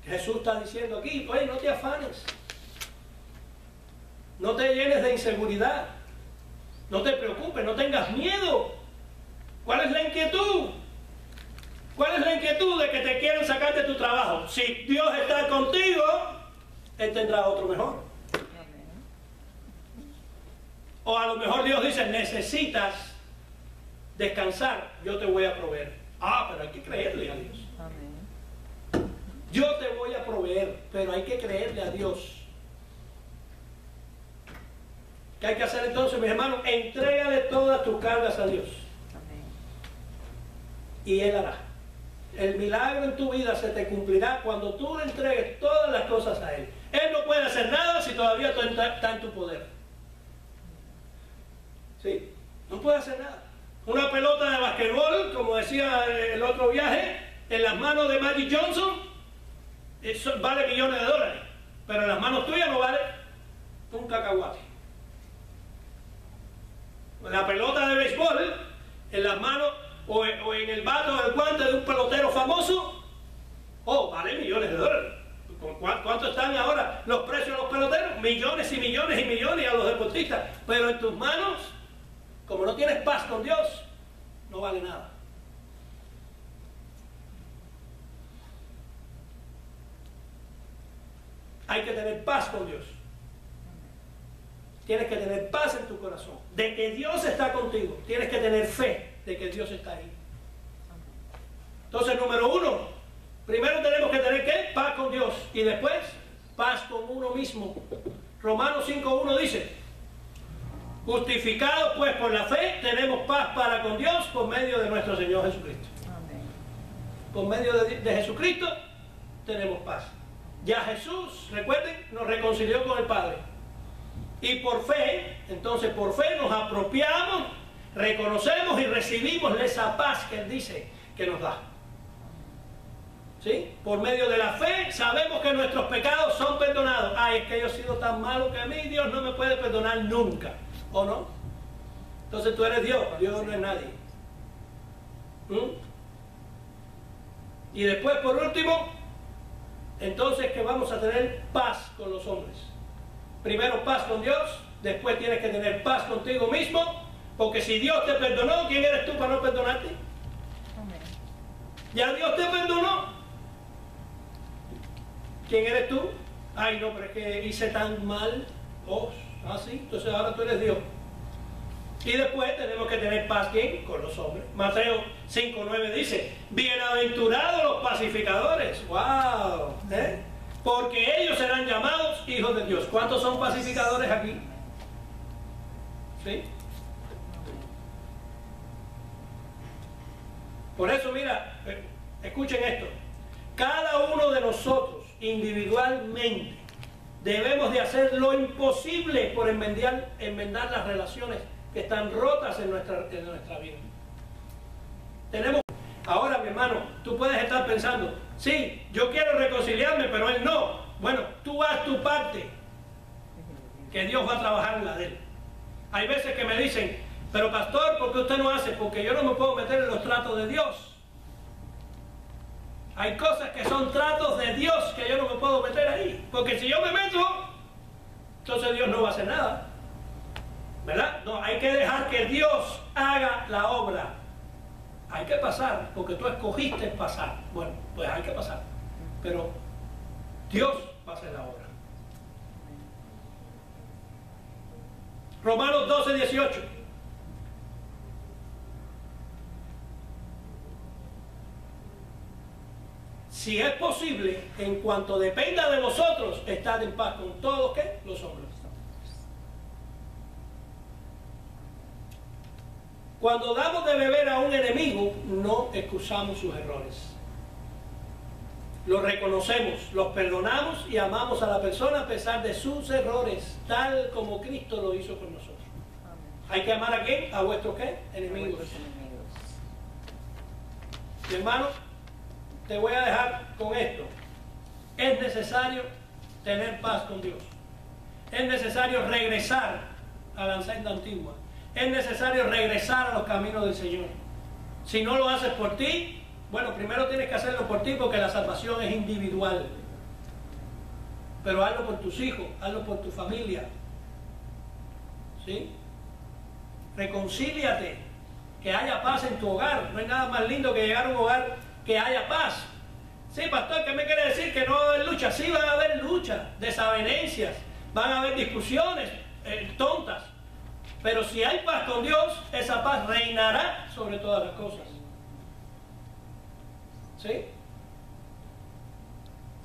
A: Jesús está diciendo aquí, oye, no te afanes. No te llenes de inseguridad. No te preocupes, no tengas miedo. ¿Cuál es la inquietud? ¿Cuál es la inquietud de que te quieren sacar de tu trabajo? Si Dios está contigo, Él tendrá otro mejor. O a lo mejor Dios dice, necesitas descansar, yo te voy a proveer. Ah, pero hay que creerle a Dios. Yo te voy a proveer, pero hay que creerle a Dios. ¿Qué hay que hacer entonces, mis hermanos? Entrégale todas tus cargas a Dios. Y Él hará. El milagro en tu vida se te cumplirá cuando tú le entregues todas las cosas a Él. Él no puede hacer nada si todavía está en tu poder. ¿Sí? No puede hacer nada. Una pelota de basquetbol, como decía el otro viaje, en las manos de Magic Johnson, eso vale millones de dólares. Pero en las manos tuyas no vale un cacahuate. La pelota de béisbol, en las manos o en el bate o el guante de un pelotero famoso, vale millones de dólares. ¿Cuánto están ahora los precios de los peloteros? Millones y millones y millones a los deportistas. Pero en tus manos, como no tienes paz con Dios, no vale nada. Hay que tener paz con Dios. Tienes que tener paz en tu corazón, de que Dios está contigo. Tienes que tener fe de que Dios está ahí. Entonces, número uno, primero tenemos que tener ¿qué? Paz con Dios. Y después, paz con uno mismo. Romanos 5:1 dice, justificados pues por la fe, tenemos paz para con Dios por medio de nuestro Señor Jesucristo. Amén. Por medio de Jesucristo tenemos paz. Ya Jesús, recuerden, nos reconcilió con el Padre. Y por fe, entonces por fe nos apropiamos, reconocemos y recibimos esa paz que Él dice que nos da. ¿Sí? Por medio de la fe sabemos que nuestros pecados son perdonados. Ay, es que yo he sido tan malo que a mí Dios no me puede perdonar nunca. ¿O no? Entonces tú eres Dios, Dios no es nadie. Y después, por último, entonces que vamos a tener paz con los hombres. Primero paz con Dios, después tienes que tener paz contigo mismo, porque si Dios te perdonó, ¿quién eres tú para no perdonarte? Amén. Ya Dios te perdonó. ¿Quién eres tú? Ay, no, pero es que hice tan mal. Sí, entonces ahora tú eres Dios. Y después tenemos que tener paz, ¿quién? Con los hombres. Mateo 5:9 dice, bienaventurados los pacificadores. ¡Wow! porque ellos serán llamados hijos de Dios. ¿Cuántos son pacificadores aquí? ¿Sí? Por eso, mira, escuchen esto. Cada uno de nosotros, individualmente, debemos de hacer lo imposible por enmendar las relaciones que están rotas en nuestra vida. Ahora, mi hermano, tú puedes estar pensando, sí, yo quiero reconciliarme, pero él no. Bueno, tú haz tu parte, que Dios va a trabajar en la de él. Hay veces que me dicen, pero pastor, ¿por qué usted no hace? Porque yo no me puedo meter en los tratos de Dios. Hay cosas que son tratos de Dios que yo no me puedo meter ahí. Porque si yo me meto, entonces Dios no va a hacer nada. ¿Verdad? No, hay que dejar que Dios haga la obra. Hay que pasar, porque tú escogiste pasar. Bueno, pues hay que pasar. Pero Dios va a hacer la obra. Romanos 12, 18. Si es posible, en cuanto dependa de vosotros, estad en paz con todos, ¿qué? Los hombres. Cuando damos de beber a un enemigo, no excusamos sus errores. Los reconocemos, los perdonamos y amamos a la persona a pesar de sus errores, tal como Cristo lo hizo con nosotros. ¿Hay que amar a quién? ¿A vuestros qué? Enemigos. Mi hermano, te voy a dejar con esto. Es necesario tener paz con Dios. Es necesario regresar a la senda antigua. Es necesario regresar a los caminos del Señor. Si no lo haces por ti, bueno, primero tienes que hacerlo por ti porque la salvación es individual. Pero hazlo por tus hijos, hazlo por tu familia. ¿Sí? Reconcíliate, que haya paz en tu hogar. No hay nada más lindo que llegar a un hogar que haya paz. Sí, pastor, ¿qué me quiere decir? Que no va a haber lucha. Sí, van a haber luchas, desavenencias, van a haber discusiones tontas. Pero si hay paz con Dios, esa paz reinará sobre todas las cosas. ¿Sí?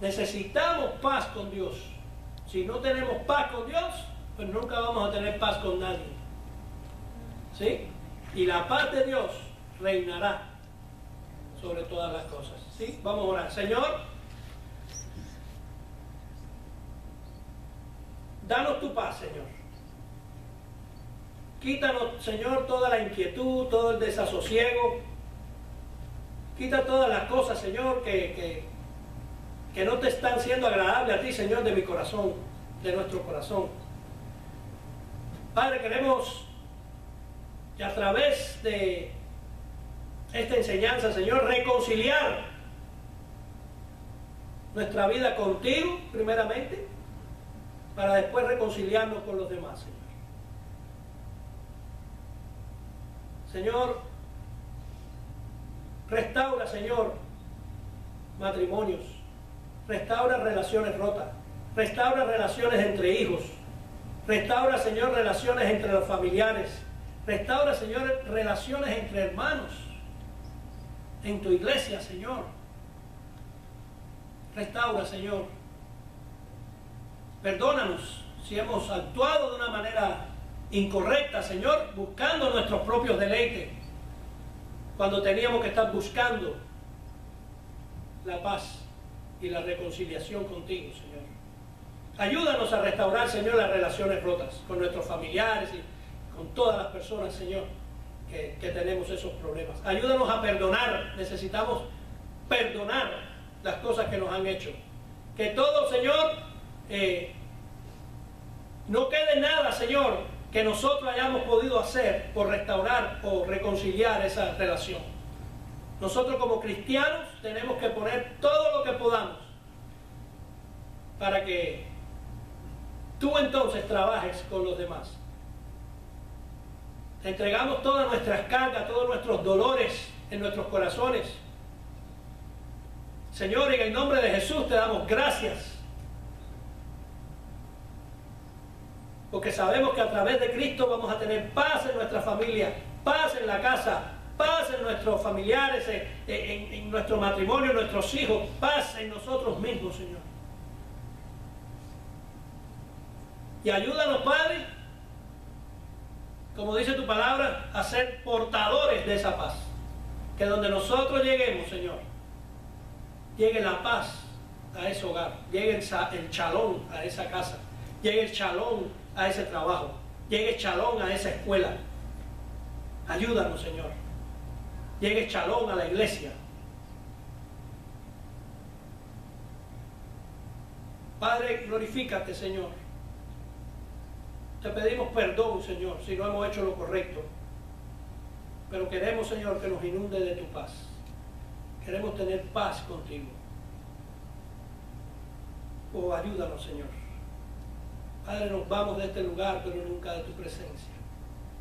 A: Necesitamos paz con Dios. Si no tenemos paz con Dios, pues nunca vamos a tener paz con nadie. ¿Sí? Y la paz de Dios reinará sobre todas las cosas. ¿Sí? Vamos a orar. Señor, danos tu paz, Señor. Quítanos, Señor, toda la inquietud, todo el desasosiego. Quita todas las cosas, Señor, que no te están siendo agradables a ti, Señor, de mi corazón, de nuestro corazón. Padre, queremos que a través de esta enseñanza, Señor, reconciliar nuestra vida contigo, primeramente, para después reconciliarnos con los demás, Señor. Señor, restaura, Señor, matrimonios, restaura relaciones rotas, restaura relaciones entre hijos, restaura, Señor, relaciones entre los familiares, restaura, Señor, relaciones entre hermanos, en tu iglesia, Señor. Restaura, Señor. Perdónanos si hemos actuado de una manera incorrecta, Señor, buscando nuestros propios deleites, cuando teníamos que estar buscando la paz y la reconciliación contigo, Señor. Ayúdanos a restaurar, Señor, las relaciones rotas con nuestros familiares y con todas las personas, Señor, que tenemos esos problemas. Ayúdanos a perdonar. Necesitamos perdonar las cosas que nos han hecho. Que todo, Señor, no quede nada, Señor, que nosotros hayamos podido hacer por restaurar o reconciliar esa relación. Nosotros como cristianos tenemos que poner todo lo que podamos para que tú entonces trabajes con los demás. Te entregamos todas nuestras cargas, todos nuestros dolores en nuestros corazones. Señor, en el nombre de Jesús te damos gracias. Porque sabemos que a través de Cristo vamos a tener paz en nuestra familia, paz en la casa, paz en nuestros familiares, en nuestro matrimonio, en nuestros hijos, paz en nosotros mismos, Señor. Y ayúdanos, Padre, como dice tu palabra, a ser portadores de esa paz. Que donde nosotros lleguemos, Señor, llegue la paz a ese hogar, llegue el chalón a esa casa, llegue el chalón a ese trabajo, llegue el chalón a esa escuela. Ayúdanos, Señor. Llegue el chalón a la iglesia. Padre, glorifícate, Señor. Te pedimos perdón, Señor, si no hemos hecho lo correcto. Pero queremos, Señor, que nos inunde de tu paz. Queremos tener paz contigo. Oh, ayúdanos, Señor. Padre, nos vamos de este lugar, pero nunca de tu presencia.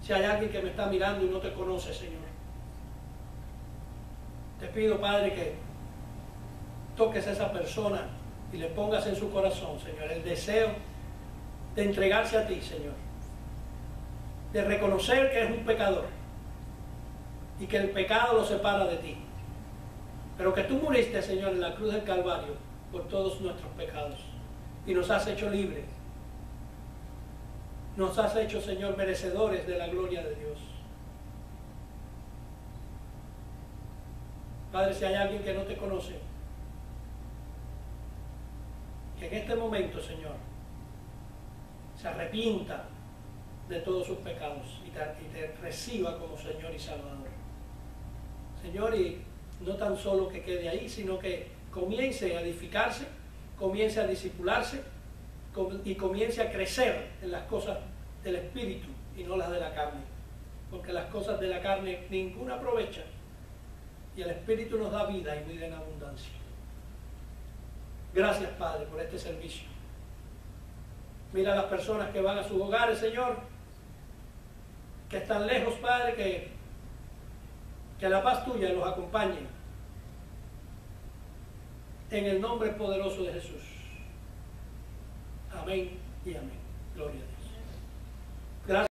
A: Si hay alguien que me está mirando y no te conoce, Señor, te pido, Padre, que toques a esa persona y le pongas en su corazón, Señor, el deseo de entregarse a ti, Señor. De reconocer que es un pecador y que el pecado lo separa de ti. Pero que tú muriste, Señor, en la cruz del Calvario por todos nuestros pecados y nos has hecho libres. Nos has hecho, Señor, merecedores de la gloria de Dios. Padre, si hay alguien que no te conoce, que en este momento, Señor, se arrepienta de todos sus pecados y te reciba como Señor y Salvador. Señor, y no tan solo que quede ahí, sino que comience a edificarse, comience a discipularse y comience a crecer en las cosas del Espíritu y no las de la carne. Porque las cosas de la carne ninguna aprovecha y el Espíritu nos da vida y vida en abundancia. Gracias, Padre, por este servicio. Mira a las personas que van a sus hogares, Señor, que están lejos, Padre, que la paz tuya los acompañe. En el nombre poderoso de Jesús. Amén y amén. Gloria a Dios. Gracias.